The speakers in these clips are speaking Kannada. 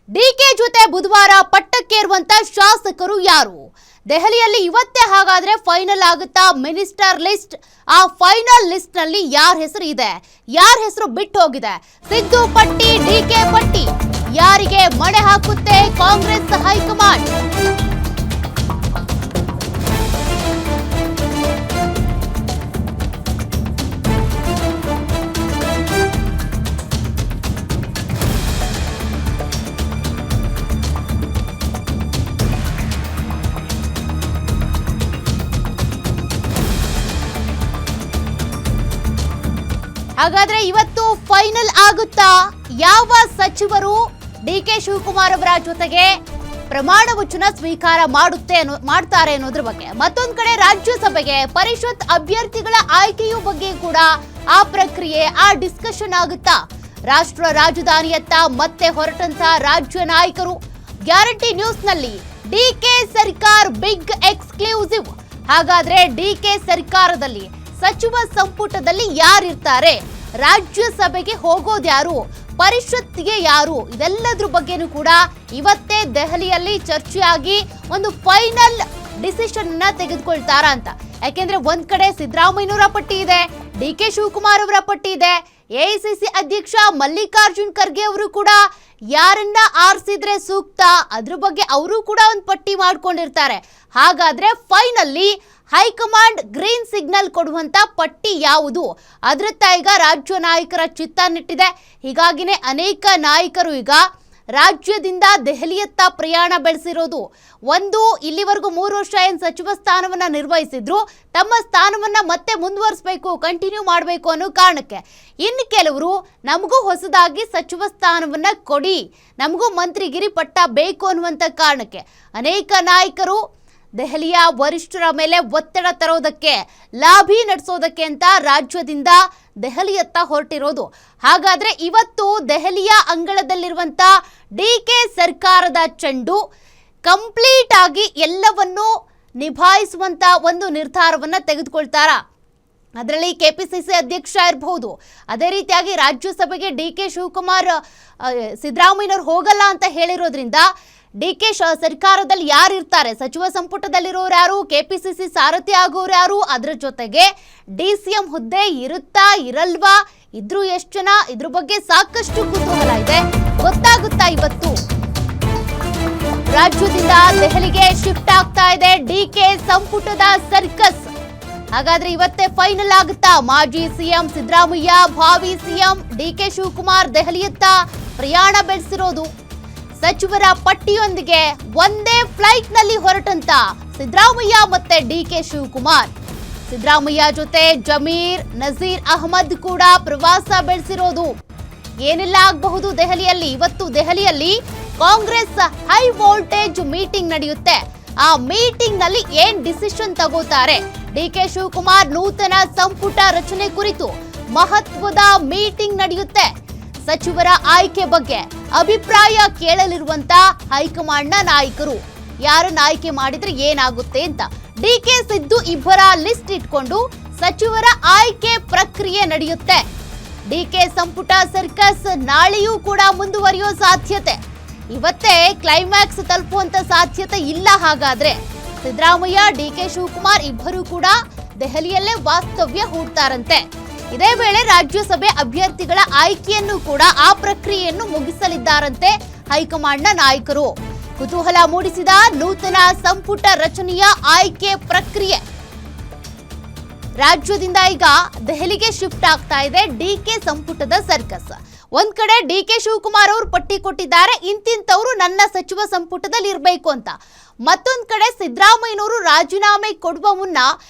ಡಿಕೆ ಜೊತೆ ಬುಧವಾರ ಪಟ್ಟಕ್ಕೇರುವಂತ ಶಾಸಕರು ಯಾರು? ದೆಹಲಿಯಲ್ಲಿ ಇವತ್ತೇ ಹಾಗಾದ್ರೆ ಫೈನಲ್ ಆಗುತ್ತಾ ಮಿನಿಸ್ಟರ್ ಲಿಸ್ಟ್? ಆ ಫೈನಲ್ ಲಿಸ್ಟ್ ನಲ್ಲಿ ಯಾರ ಹೆಸರು ಇದೆ, ಯಾರ ಹೆಸರು ಬಿಟ್ಟು ಹೋಗಿದೆ? ಸಿದ್ದು ಪಟ್ಟಿ, ಡಿಕೆ ಪಟ್ಟಿ, ಯಾರಿಗೆ ಮಣೆ ಹಾಕುತ್ತೆ ಕಾಂಗ್ರೆಸ್ ಹೈಕಮಾಂಡ್? ಹಾಗಾದ್ರೆ ಇವತ್ತು ಫೈನಲ್ ಆಗುತ್ತಾ? ಯಾವ ಸಚಿವರು ಡಿಕೆ ಶಿವಕುಮಾರ್ ಅವರ ಜೊತೆಗೆ ಪ್ರಮಾಣ ವಚನ ಸ್ವೀಕಾರ ಮಾಡ್ತಾರೆ ಅನ್ನೋದ್ರ ಬಗ್ಗೆ. ಮತ್ತೊಂದು ಕಡೆ ರಾಜ್ಯಸಭೆಗೆ ಪರಿಷತ್ ಅಭ್ಯರ್ಥಿಗಳ ಆಯ್ಕೆಯ ಬಗ್ಗೆ ಕೂಡ ಆ ಪ್ರಕ್ರಿಯೆ, ಆ ಡಿಸ್ಕಷನ್ ಆಗುತ್ತಾ? ರಾಷ್ಟ್ರ ರಾಜಧಾನಿಯತ್ತ ಮತ್ತೆ ಹೊರಟಂತ ರಾಜ್ಯ ನಾಯಕರು. ಗ್ಯಾರಂಟಿ ನ್ಯೂಸ್ ನಲ್ಲಿ ಡಿಕೆ ಸರ್ಕಾರ್ ಬಿಗ್ ಎಕ್ಸ್ಕ್ಲೂಸಿವ್. ಹಾಗಾದ್ರೆ ಡಿಕೆ ಸರ್ಕಾರದಲ್ಲಿ ಸಚಿವ ಸಂಪುಟದಲ್ಲಿ ಯಾರಿರ್ತಾರೆ? ರಾಜ್ಯಸಭೆಗೆ ಹೋಗೋದ್ಯಾರು? ಪರಿಷತ್ಗೆ ಯಾರು? ಇದೆಲ್ಲದ್ರ ಬಗ್ಗೆನೂ ಕೂಡ ಇವತ್ತೇ ದೆಹಲಿಯಲ್ಲಿ ಚರ್ಚೆಯಾಗಿ ಒಂದು ಫೈನಲ್ ಡಿಸಿಷನ್ ಅನ್ನ ತೆಗೆದುಕೊಳ್ತಾರ ಅಂತ. ಯಾಕೆಂದ್ರೆ ಒಂದ್ ಕಡೆ ಸಿದ್ದರಾಮಯ್ಯನವರ ಪಟ್ಟಿ ಇದೆ, ಡಿಕೆ ಶಿವಕುಮಾರ್ ಅವರ ಪಟ್ಟಿ ಇದೆ, ಎಐಸಿಸಿ ಅಧ್ಯಕ್ಷ ಮಲ್ಲಿಕಾರ್ಜುನ್ ಖರ್ಗೆ ಅವರು ಕೂಡ ಯಾರನ್ನ ಆರಿಸಿದ್ರೆ ಸೂಕ್ತ ಅದ್ರ ಬಗ್ಗೆ ಅವರು ಕೂಡ ಒಂದು ಪಟ್ಟಿ ಮಾಡ್ಕೊಂಡಿರ್ತಾರೆ. ಹಾಗಾದ್ರೆ ಫೈನಲಿ ಹೈಕಮಾಂಡ್ ಗ್ರೀನ್ ಸಿಗ್ನಲ್ ಕೊಡುವಂತ ಪಟ್ಟಿ ಯಾವುದು? ಅದರತ್ತ ಈಗ ರಾಜ್ಯ ನಾಯಕರ ಚಿತ್ತ ನೆಟ್ಟಿದೆ. ಹೀಗಾಗಿನೇ ಅನೇಕ ನಾಯಕರು ಈಗ ರಾಜ್ಯದಿಂದ ದೆಹಲಿಯತ್ತ ಪ್ರಯಾಣ ಬೆಳೆಸಿರೋದು. ಒಂದು, ಇಲ್ಲಿವರೆಗೂ 3 ವರ್ಷ ಏನು ಸಚಿವ ಸ್ಥಾನವನ್ನ ನಿರ್ವಹಿಸಿದ್ರು, ತಮ್ಮ ಸ್ಥಾನವನ್ನ ಮತ್ತೆ ಮುಂದುವರಿಸಬೇಕು, ಕಂಟಿನ್ಯೂ ಮಾಡಬೇಕು ಅನ್ನೋ ಕಾರಣಕ್ಕೆ. ಇನ್ನು ಕೆಲವರು ನಮಗೂ ಹೊಸದಾಗಿ ಸಚಿವ ಸ್ಥಾನವನ್ನ ಕೊಡಿ, ನಮಗೂ ಮಂತ್ರಿಗಿರಿ ಪಟ್ಟ ಬೇಕು ಅನ್ನುವಂಥ ಕಾರಣಕ್ಕೆ ಅನೇಕ ನಾಯಕರು ದೆಹಲಿಯ ವರಿಷ್ಠರ ಮೇಲೆ ಒತ್ತಡ ತರೋದಕ್ಕೆ, ಲಾಬಿ ನಡೆಸೋದಕ್ಕೆ ಅಂತ ರಾಜ್ಯದಿಂದ ದೆಹಲಿಯತ್ತ ಹೊರಟಿರೋದು. ಹಾಗಾದ್ರೆ ಇವತ್ತು ದೆಹಲಿಯ ಅಂಗಳದಲ್ಲಿರುವಂತ ಡಿಕೆ ಸರ್ಕಾರದ ಚೆಂಡು ಕಂಪ್ಲೀಟ್ ಆಗಿ ಎಲ್ಲವನ್ನೂ ನಿಭಾಯಿಸುವಂತ ಒಂದು ನಿರ್ಧಾರವನ್ನ ತೆಗೆದುಕೊಳ್ತಾರ. ಅದರಲ್ಲಿ ಕೆಪಿಸಿಸಿ ಅಧ್ಯಕ್ಷ ಇರಬಹುದು, ಅದೇ ರೀತಿಯಾಗಿ ರಾಜ್ಯಸಭೆಗೆ ಡಿಕೆ ಶಿವಕುಮಾರ್ ಸಿದ್ದರಾಮಯ್ಯನವರು ಹೋಗಲ್ಲ ಅಂತ ಹೇಳಿರೋದ್ರಿಂದ ಡಿಕೆ ಸರ್ಕಾರದಲ್ಲಿ ಯಾರು ಇರ್ತಾರೆ, ಸಚಿವ ಸಂಪುಟದಲ್ಲಿರೋರು ಯಾರು, ಕೆಪಿಸಿಸಿ ಸಾರಥಿ ಆಗೋರು ಯಾರು, ಅದರ ಜೊತೆಗೆ ಡಿಸಿಎಂ ಹುದ್ದೆ ಇರುತ್ತಾ ಇರಲ್ವಾ, ಇದ್ರು ಎಷ್ಟು ಜನ, ಇದ್ರ ಬಗ್ಗೆ ಸಾಕಷ್ಟು ಕುತೂಹಲ ಇದೆ. ಗೊತ್ತಾಗುತ್ತಾ ಇವತ್ತು? ರಾಜ್ಯದಿಂದ ದೆಹಲಿಗೆ ಶಿಫ್ಟ್ ಆಗ್ತಾ ಇದೆ ಡಿಕೆ ಸಂಪುಟದ ಸರ್ಕಸ್. ಹಾಗಾದ್ರೆ ಇವತ್ತೇ ಫೈನಲ್ ಆಗುತ್ತಾ? ಮಾಜಿ ಸಿಎಂ ಸಿದ್ದರಾಮಯ್ಯ, ಭಾವಿ ಸಿಎಂ ಡಿಕೆ ಶಿವಕುಮಾರ್ ದೆಹಲಿಯತ್ತ ಪ್ರಯಾಣ ಬೆಳೆಸಿರೋದು. ಸಚಿವರ ಪಟ್ಟಿಯೊಂದಿಗೆ ಒಂದೇ ಫ್ಲೈಟ್ ನಲ್ಲಿ ಹೊರಟಂತ ಸಿದ್ದರಾಮಯ್ಯ ಮತ್ತೆ ಡಿಕೆ ಶಿವಕುಮಾರ್. ಸಿದ್ದರಾಮಯ್ಯ ಜೊತೆ ಜಮೀರ್, ನಜೀರ್ ಅಹಮದ್ ಕೂಡ ಪ್ರವಾಸ ಬೆಳೆಸಿರೋದು. ಏನೆಲ್ಲ ಆಗಬಹುದು ದೆಹಲಿಯಲ್ಲಿ? ಇವತ್ತು ದೆಹಲಿಯಲ್ಲಿ ಕಾಂಗ್ರೆಸ್ ಹೈ ವೋಲ್ಟೇಜ್ ಮೀಟಿಂಗ್ ನಡೆಯುತ್ತೆ. ಆ ಮೀಟಿಂಗ್ ನಲ್ಲಿ ಏನ್ ಡಿಸಿಷನ್ ತಗೋತಾರೆ? ಡಿಕೆ ಶಿವಕುಮಾರ್ ನೂತನ ಸಂಪುಟ ರಚನೆ ಕುರಿತು ಮಹತ್ವದ ಮೀಟಿಂಗ್ ನಡೆಯುತ್ತೆ. ಸಚಿವರ ಆಯ್ಕೆ ಬಗ್ಗೆ ಅಭಿಪ್ರಾಯ ಕೇಳಲಿರುವಂತ ಹೈಕಮಾಂಡ್ನ ನಾಯಕರು, ಯಾರನ್ನ ಆಯ್ಕೆ ಮಾಡಿದ್ರೆ ಏನಾಗುತ್ತೆ ಅಂತ. ಡಿಕೆ ಸಿದ್ದು ಇಬ್ಬರ ಲಿಸ್ಟ್ ಇಟ್ಕೊಂಡು ಸಚಿವರ ಆಯ್ಕೆ ಪ್ರಕ್ರಿಯೆ ನಡೆಯುತ್ತೆ. ಡಿಕೆ ಸಂಪುಟ ಸರ್ಕಸ್ ನಾಳೆಯೂ ಕೂಡ ಮುಂದುವರಿಯೋ ಸಾಧ್ಯತೆ. ಇವತ್ತೇ ಕ್ಲೈಮ್ಯಾಕ್ಸ್ ತಲುಪುವಂತ ಸಾಧ್ಯತೆ ಇಲ್ಲ. ಹಾಗಾದ್ರೆ ಸಿದ್ದರಾಮಯ್ಯ, ಡಿಕೆ ಶಿವಕುಮಾರ್ ಇಬ್ಬರು ಕೂಡ ದೆಹಲಿಯಲ್ಲೇ ವಾಸ್ತವ್ಯ ಹೂಡ್ತಾರಂತೆ. ಇದೇ ವೇಳೆ ರಾಜ್ಯಸಭೆ ಅಭ್ಯರ್ಥಿಗಳ ಆಯ್ಕೆಯನ್ನು ಕೂಡ ಆ ಪ್ರಕ್ರಿಯೆಯನ್ನು ಮುಗಿಸಲಿದ್ದಾರಂತೆ ಹೈಕಮಾಂಡ್ನ ನಾಯಕರು. ಕುತೂಹಲ ಮೂಡಿಸಿದ ನೂತನ ಸಂಪುಟ ರಚನೆಯ ಆಯ್ಕೆ ಪ್ರಕ್ರಿಯೆ. ರಾಜ್ಯದಿಂದ ಈಗ ದೆಹಲಿಗೆ ಶಿಫ್ಟ್ ಆಗ್ತಾ ಇದೆ ಡಿಕೆ ಸಂಪುಟದ ಸರ್ಕಸ್. ಒಂದ್ ಕಡೆ ಡಿಕೆ ಶಿವಕುಮಾರ್ ಅವರು ಪಟ್ಟಿ ಕೊಟ್ಟಿದ್ದಾರೆ, ಇಂತಿಂತವರು ನನ್ನ ಸಚಿವ ಸಂಪುಟದಲ್ಲಿ ಇರಬೇಕು ಅಂತ. ಮತ್ತೊಂದ್ ಕಡೆ ಸಿದ್ದರಾಮಯ್ಯನವರು ರಾಜೀನಾಮೆ ಕೊಡುವ ಮುನ್ನ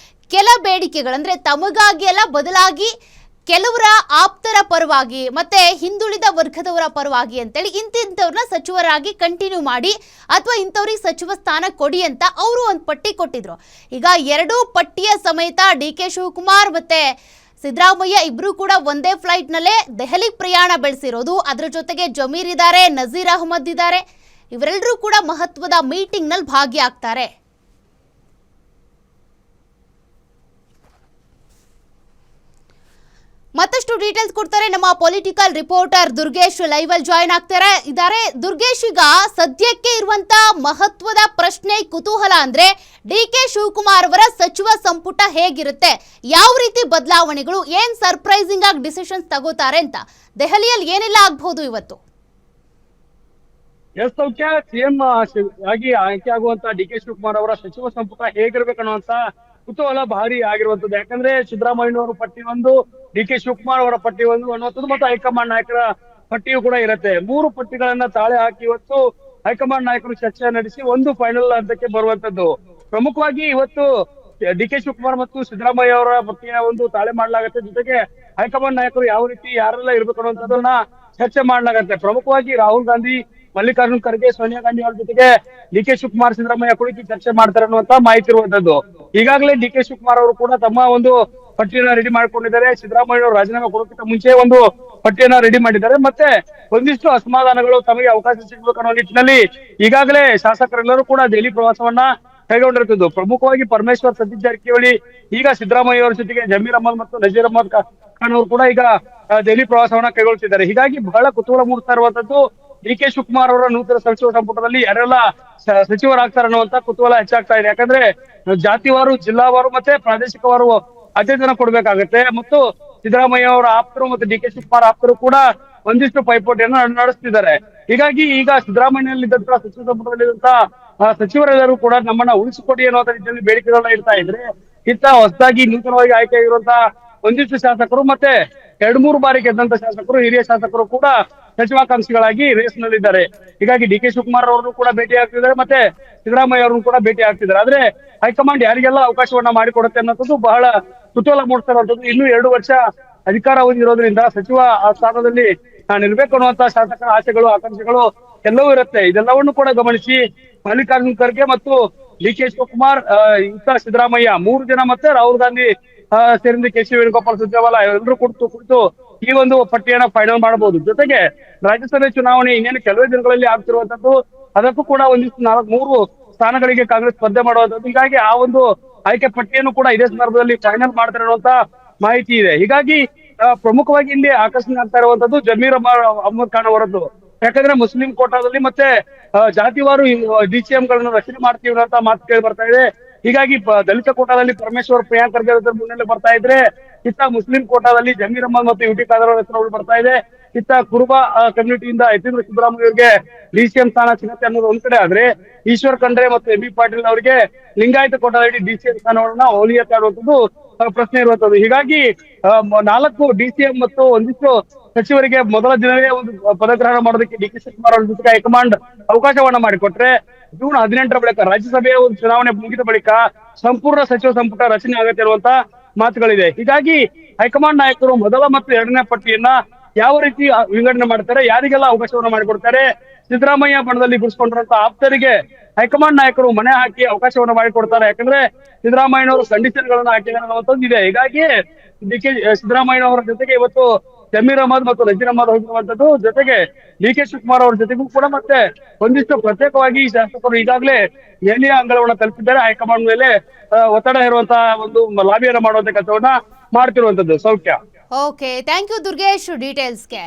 ಕೆಲ ಬೇಡಿಕೆಗಳಂದ್ರೆ ತಮಗಾಗಿ ಅಲ್ಲ, ಬದಲಾಗಿ ಕೆಲವರ ಆಪ್ತರ ಪರವಾಗಿ ಮತ್ತೆ ಹಿಂದುಳಿದ ವರ್ಗದವರ ಪರವಾಗಿ ಅಂತೇಳಿ ಇಂತಿಂತವ್ರನ್ನ ಸಚಿವರಾಗಿ ಕಂಟಿನ್ಯೂ ಮಾಡಿ ಅಥವಾ ಇಂಥವ್ರಿಗೆ ಸಚಿವ ಸ್ಥಾನ ಕೊಡಿ ಅಂತ ಅವರು ಒಂದು ಪಟ್ಟಿ ಕೊಟ್ಟಿದ್ರು. ಈಗ ಎರಡೂ ಪಟ್ಟಿಯ ಸಮೇತ ಡಿಕೆ ಶಿವಕುಮಾರ್ ಮತ್ತೆ ಸಿದ್ದರಾಮಯ್ಯ ಇಬ್ರು ಕೂಡ ಒಂದೇ ಫ್ಲೈಟ್ ನಲ್ಲೇ ದೆಹಲಿ ಪ್ರಯಾಣ ಬೆಳೆಸಿರೋದು. ಅದರ ಜೊತೆಗೆ ಜಮೀರ್ ಇದ್ದಾರೆ, ನಜೀರ್ ಅಹಮದ್ ಇದ್ದಾರೆ. ಇವರೆಲ್ಲರೂ ಕೂಡ ಮಹತ್ವದ ಮೀಟಿಂಗ್ ನಲ್ಲಿ ಭಾಗಿಯಾಗ್ತಾರೆ. ಮತ್ತಷ್ಟು ಡೀಟೇಲ್ಸ್ ಕೊಡ್ತಾರೆ ನಮ್ಮ ಪೊಲಿಟಿಕಲ್ ರಿಪೋರ್ಟರ್ ದುರ್ಗೇಶ್ ಲೈವ್ ಅಲ್ಲಿ ಜಾಯ್ನ್ ಇದ್ದಾರೆ. ದುರ್ಗೇಶ್, ಈಗ ಸದ್ಯಕ್ಕೆ ಇರುವಂತ ಮಹತ್ವದ ಪ್ರಶ್ನೆ ಕುತೂಹಲ ಅಂದ್ರೆ ಡಿ.ಕೆ. ಶಿವಕುಮಾರ್ ಅವರ ಸಚಿವ ಸಂಪುಟ ಹೇಗಿರುತ್ತೆ, ಯಾವ ರೀತಿ ಬದಲಾವಣೆಗಳು, ಏನ್ ಸರ್ಪ್ರೈಸಿಂಗ್ ಆಗಿ ಡಿಸಿಷನ್ಸ್ ತಗೋತಾರೆ ಅಂತ ದೆಹಲಿಯಲ್ಲಿ ಏನೆಲ್ಲ ಆಗಬಹುದು ಇವತ್ತು? ಸಿಎಂ ಆಗಿ ಆಯ್ಕೆ ಆಗುವಂತ ಡಿ.ಕೆ. ಶಿವಕುಮಾರ್ ಅವರ ಸಚಿವ ಸಂಪುಟ ಹೇಗಿರ್ಬೇಕನ್ನುವಂತ ಕುತೂಹಲ ಭಾರಿ ಆಗಿರುವಂತದ್ದು. ಯಾಕಂದ್ರೆ ಸಿದ್ದರಾಮಯ್ಯನವರ ಪಟ್ಟಿ ಒಂದು, ಡಿ.ಕೆ. ಶಿವಕುಮಾರ್ ಅವರ ಪಟ್ಟಿ ಒಂದು ಅನ್ನುವಂಥದ್ದು ಮತ್ತು ಹೈಕಮಾಂಡ್ ನಾಯಕರ ಪಟ್ಟಿಯೂ ಕೂಡ ಇರುತ್ತೆ. 3 ಪಟ್ಟಿಗಳನ್ನ ತಾಳೆ ಹಾಕಿ ಇವತ್ತು ಹೈಕಮಾಂಡ್ ನಾಯಕರು ಚರ್ಚೆ ನಡೆಸಿ ಒಂದು ಫೈನಲ್ ಹಂತಕ್ಕೆ ಬರುವಂತದ್ದು. ಪ್ರಮುಖವಾಗಿ ಇವತ್ತು ಡಿ.ಕೆ. ಶಿವಕುಮಾರ್ ಮತ್ತು ಸಿದ್ದರಾಮಯ್ಯ ಅವರ ಪಟ್ಟಿಯ ಒಂದು ತಾಳೆ ಮಾಡಲಾಗುತ್ತೆ. ಜೊತೆಗೆ ಹೈಕಮಾಂಡ್ ನಾಯಕರು ಯಾವ ರೀತಿ ಯಾರೆಲ್ಲ ಇರ್ಬೇಕು ಅನ್ನುವಂಥದ್ದನ್ನ ಚರ್ಚೆ ಮಾಡಲಾಗುತ್ತೆ. ಪ್ರಮುಖವಾಗಿ ರಾಹುಲ್ ಗಾಂಧಿ, ಮಲ್ಲಿಕಾರ್ಜುನ್ ಖರ್ಗೆ, ಸೋನಿಯಾ ಗಾಂಧಿ ಅವರ ಜೊತೆಗೆ ಡಿ.ಕೆ. ಶಿವಕುಮಾರ್, ಸಿದ್ದರಾಮಯ್ಯ ಕುರಿತು ಚರ್ಚೆ ಮಾಡ್ತಾರೆ ಅನ್ನುವಂತ ಮಾಹಿತಿ ಇರುವಂತದ್ದು. ಈಗಾಗಲೇ ಡಿ.ಕೆ. ಶಿವಕುಮಾರ್ ಅವರು ಕೂಡ ತಮ್ಮ ಒಂದು ಪಟ್ಟಿಯನ್ನ ರೆಡಿ ಮಾಡ್ಕೊಂಡಿದ್ದಾರೆ. ಸಿದ್ದರಾಮಯ್ಯ ಅವರು ರಾಜೀನಾಮೆ ಕೊಡೋಕ್ಕಿಂತ ಮುಂಚೆ ಒಂದು ಪಟ್ಟಿಯನ್ನ ರೆಡಿ ಮಾಡಿದ್ದಾರೆ. ಮತ್ತೆ ಒಂದಿಷ್ಟು ಅಸಮಾಧಾನಗಳು ತಮಗೆ ಅವಕಾಶ ಸಿಗಬೇಕು ಅನ್ನೋ ನಿಟ್ಟಿನಲ್ಲಿ ಈಗಾಗಲೇ ಶಾಸಕರೆಲ್ಲರೂ ಕೂಡ ದೆಹಲಿ ಪ್ರವಾಸವನ್ನ ಕೈಗೊಂಡಿರುತ್ತದೆ. ಪ್ರಮುಖವಾಗಿ ಪರಮೇಶ್ವರ್, ಸತೀಶ್ ಜಾರಕಿಹೊಳಿ, ಈಗ ಸಿದ್ದರಾಮಯ್ಯ ಅವರ ಜೊತೆಗೆ ಜಮೀರ್ ಅಹಮದ್ ಮತ್ತು ನಜೀರ್ ಅಹಮದ್ ಖಾನ್ ಅವರು ಕೂಡ ಈಗ ದೆಹಲಿ ಪ್ರವಾಸವನ್ನ ಕೈಗೊಳ್ಳುತ್ತಿದ್ದಾರೆ. ಹೀಗಾಗಿ ಬಹಳ ಕುತೂಹಲ ಮೂಡಿಸ್ತಾ ಇರುವಂತದ್ದು ಡಿ.ಕೆ. ಶಿವಕುಮಾರ್ ಅವರ ನೂತನ ಸಚಿವ ಸಂಪುಟದಲ್ಲಿ ಯಾರೆಲ್ಲ ಸಚಿವರಾಗ್ತಾರೆ ಅನ್ನುವಂತ ಕುತೂಹಲ ಹೆಚ್ಚಾಗ್ತಾ ಇದೆ. ಯಾಕಂದ್ರೆ ಜಾತಿವಾರು, ಜಿಲ್ಲಾವಾರು ಮತ್ತೆ ಪ್ರಾದೇಶಿಕವಾರು ಆದ್ಯತೆಯನ್ನು ಕೊಡ್ಬೇಕಾಗತ್ತೆ. ಮತ್ತು ಸಿದ್ದರಾಮಯ್ಯ ಅವರ ಆಪ್ತರು ಮತ್ತು ಡಿ.ಕೆ. ಶಿವಕುಮಾರ್ ಆಪ್ತರು ಕೂಡ ಒಂದಿಷ್ಟು ಪೈಪೋಟಿಯನ್ನು ನಡೆಸ್ತಿದ್ದಾರೆ. ಹೀಗಾಗಿ ಈಗ ಸಿದ್ದರಾಮಯ್ಯನಲ್ಲಿದ್ದಂತಹ ಸಚಿವ ಸಂಪುಟದಲ್ಲಿದ್ದಂತಹ ಸಚಿವರೆಲ್ಲರೂ ಕೂಡ ನಮ್ಮನ್ನ ಉಳಿಸಿಕೊಡಿ ಅನ್ನೋ ರೀತಿಯಲ್ಲಿ ಬೇಡಿಕೆಗಳನ್ನ ಇಡ್ತಾ ಇದ್ರೆ, ಇತ್ತ ಹೊಸದಾಗಿ ನೂತನವಾಗಿ ಆಯ್ಕೆಯಾಗಿರುವಂತಹ ಒಂದಿಷ್ಟು ಶಾಸಕರು ಮತ್ತೆ 2-3 ಬಾರಿ ಗೆದ್ದಂತ ಶಾಸಕರು, ಹಿರಿಯ ಶಾಸಕರು ಕೂಡ ಸಚಿವಾಕಾಂಕ್ಷಿಗಳಾಗಿ ರೇಸ್ ನಲ್ಲಿದ್ದಾರೆ. ಹೀಗಾಗಿ ಡಿ.ಕೆ. ಶಿವಕುಮಾರ್ ಅವರನ್ನು ಕೂಡ ಭೇಟಿ ಆಗ್ತಿದ್ದಾರೆ, ಮತ್ತೆ ಸಿದ್ದರಾಮಯ್ಯ ಅವರನ್ನು ಕೂಡ ಭೇಟಿ ಆಗ್ತಿದ್ದಾರೆ. ಆದ್ರೆ ಹೈಕಮಾಂಡ್ ಯಾರಿಗೆಲ್ಲ ಅವಕಾಶವನ್ನ ಮಾಡಿಕೊಡುತ್ತೆ ಅನ್ನೋದು ಬಹಳ ಕುತೂಹಲ ಮೂಡಿಸ್ತಾ ಇರುವಂತದ್ದು. ಇನ್ನು 2 ವರ್ಷ ಅಧಿಕಾರಾವಧಿ ಇರೋದ್ರಿಂದ ಸಚಿವ ಸ್ಥಾನದಲ್ಲಿ ನಿಲ್ಬೇಕು ಅನ್ನುವಂತ ಶಾಸಕರ ಆಸೆಗಳು, ಆಕಾಂಕ್ಷೆಗಳು ಎಲ್ಲವೂ ಇರುತ್ತೆ. ಇದೆಲ್ಲವನ್ನು ಕೂಡ ಗಮನಿಸಿ ಮಲ್ಲಿಕಾರ್ಜುನ್ ಖರ್ಗೆ ಮತ್ತು ಡಿ.ಕೆ. ಶಿವಕುಮಾರ್, ಸಿದ್ದರಾಮಯ್ಯ 3 ಜನ ಮತ್ತೆ ರಾಹುಲ್ ಗಾಂಧಿ ಸೇರಿದಂತೆ ಕೆ.ಸಿ. ವೇಣುಗೋಪಾಲ್, ಸುರ್ಜೇವಾಲಾ ಎಲ್ಲರೂ ಕುರಿತು ಈ ಒಂದು ಪಟ್ಟಿಯನ್ನ ಫೈನಲ್ ಮಾಡಬಹುದು. ಜೊತೆಗೆ ರಾಜ್ಯಸಭೆ ಚುನಾವಣೆ ಇನ್ನೇನು ಕೆಲವೇ ದಿನಗಳಲ್ಲಿ ಆಗ್ತಿರುವಂತದ್ದು, ಅದಕ್ಕೂ ಕೂಡ ಒಂದಿಷ್ಟು 3 ಸ್ಥಾನಗಳಿಗೆ ಕಾಂಗ್ರೆಸ್ ಸ್ಪರ್ಧೆ ಮಾಡುವಂತದ್ದು. ಹೀಗಾಗಿ ಆ ಒಂದು ಆಯ್ಕೆ ಪಟ್ಟಿಯನ್ನು ಕೂಡ ಇದೇ ಸಂದರ್ಭದಲ್ಲಿ ಫೈನಲ್ ಮಾಡ್ತಾರೆ ಅನ್ನುವಂತ ಮಾಹಿತಿ ಇದೆ. ಹೀಗಾಗಿ ಪ್ರಮುಖವಾಗಿ ಇಲ್ಲಿ ಆಕರ್ಷಣೆ ಆಗ್ತಾ ಇರುವಂತದ್ದು ಜಮೀರ್ ಅಹಮದ್ ಖಾನ್ ಅವರದ್ದು. ಯಾಕಂದ್ರೆ ಮುಸ್ಲಿಂ ಕೋಟಾದಲ್ಲಿ ಮತ್ತೆ ಜಾತಿವಾರು ಡಿಸಿಎಂ ಗಳನ್ನ ರಚನೆ ಮಾಡ್ತೀವಿ ಅನ್ನೋ ಮಾತು ಕೇಳಿ ಬರ್ತಾ ಇದೆ. ಹೀಗಾಗಿ ದಲಿತ ಕೋಟಾದಲ್ಲಿ ಪರಮೇಶ್ವರ್, ಪ್ರಿಯಾಂಕ್ ಖರ್ಗೆ ಮುನ್ನೆಲೆ ಬರ್ತಾ ಇದ್ರೆ, ಇತ್ತ ಮುಸ್ಲಿಂ ಕೋಟಾದಲ್ಲಿ ಜಮೀರ್ ಅಹಮದ್ ಮತ್ತು ಯುಟಿ ಖಾದರ್ ಅವರ ಹೆಸರುಗಳು ಬರ್ತಾ ಇದೆ. ಇತ್ತ ಕುರುಬ ಕಮ್ಯುನಿಟಿಯಿಂದ ಯತೀಂದ್ರ ಸಿದ್ದರಾಮಯ್ಯ ಅವರಿಗೆ ಡಿಸಿಎಂ ಸ್ಥಾನ ಸಿಗುತ್ತೆ ಅನ್ನೋದು ಒಂದ್ ಕಡೆ ಆದ್ರೆ, ಈಶ್ವರ್ ಖಂಡ್ರೆ ಮತ್ತು ಎಂ ಬಿ ಪಾಟೀಲ್ ಅವರಿಗೆ ಲಿಂಗಾಯತ ಕೋಟಾದಲ್ಲಿ ಡಿಸಿಎಂ ಸ್ಥಾನವನ್ನ ಒಲಿಯತ್ತೆ ಅನ್ನುವಂಥದ್ದು ಪ್ರಶ್ನೆ ಇರುವಂತದ್ದು. ಹೀಗಾಗಿ 4 ಡಿಸಿಎಂ ಮತ್ತು ಒಂದಿಷ್ಟು ಸಚಿವರಿಗೆ ಮೊದಲ ದಿನವೇ ಒಂದು ಪದಗ್ರಹಣ ಮಾಡೋದಕ್ಕೆ ಡಿ.ಕೆ. ಶಿವಕುಮಾರ್ ಅವರ ಜೊತೆಗೆ ಹೈಕಮಾಂಡ್ ಅವಕಾಶವನ್ನ ಮಾಡಿಕೊಟ್ರೆ, ಜೂನ್ 18ರ ಬಳಿಕ ರಾಜ್ಯಸಭೆಯ ಒಂದು ಚುನಾವಣೆ ಮುಗಿದ ಬಳಿಕ ಸಂಪೂರ್ಣ ಸಚಿವ ಸಂಪುಟ ರಚನೆ ಆಗುತ್ತೆ ಇರುವಂತ ಮಾತುಗಳಿದೆ. ಹೀಗಾಗಿ ಹೈಕಮಾಂಡ್ ನಾಯಕರು ಮೊದಲ ಮತ್ತು 2ನೇ ಪಟ್ಟಿಯನ್ನ ಯಾವ ರೀತಿ ವಿಂಗಡಣೆ ಮಾಡ್ತಾರೆ, ಯಾರಿಗೆಲ್ಲ ಅವಕಾಶವನ್ನ ಮಾಡಿಕೊಡ್ತಾರೆ, ಸಿದ್ದರಾಮಯ್ಯ ಬಣದಲ್ಲಿ ಗುಡಿಸ್ಕೊಂಡಿರುವಂತ ಆಪ್ತರಿಗೆ ಹೈಕಮಾಂಡ್ ನಾಯಕರು ಮನೆ ಹಾಕಿ ಅವಕಾಶವನ್ನ ಮಾಡಿಕೊಡ್ತಾರೆ. ಯಾಕಂದ್ರೆ ಸಿದ್ದರಾಮಯ್ಯನವರು ಕಂಡೀಷನ್ ಗಳನ್ನ ಹಾಕಿದ್ದಾರೆ ಅನ್ನುವಂಥದ್ದು ಇದೆ. ಹೀಗಾಗಿ ಡಿ.ಕೆ. ಸಿದ್ದರಾಮಯ್ಯನವರ ಜೊತೆಗೆ ಇವತ್ತು ಜಮೀರ್ ಅಹಮದ್ ಮತ್ತು ನಜೀರ್ ಅಹಮದ್ ಹೋಗಿರುವಂತದ್ದು, ಜೊತೆಗೆ ಡಿ.ಕೆ. ಶಿವಕುಮಾರ್ ಅವರ ಜೊತೆಗೂ ಕೂಡ ಮತ್ತೆ ಒಂದಿಷ್ಟು ಪ್ರತ್ಯೇಕವಾಗಿ ಶಾಸಕರು ಈಗಾಗಲೇ ದೆಹಲಿಯ ಅಂಗಳವನ್ನ ತಲುಪಿದ್ದಾರೆ. ಹೈಕಮಾಂಡ್ ಮೇಲೆ ಒತ್ತಡ ಇರುವಂತಹ ಒಂದು ಲಾಬಿಯನ್ನ ಮಾಡುವಂತ ಕೆಲಸವನ್ನ ಮಾಡ್ತಿರುವಂತದ್ದು. ಸೌಖ್ಯ. Okay, thank you Durgesh ಡೀಟೇಲ್ಸ್ಗೆ.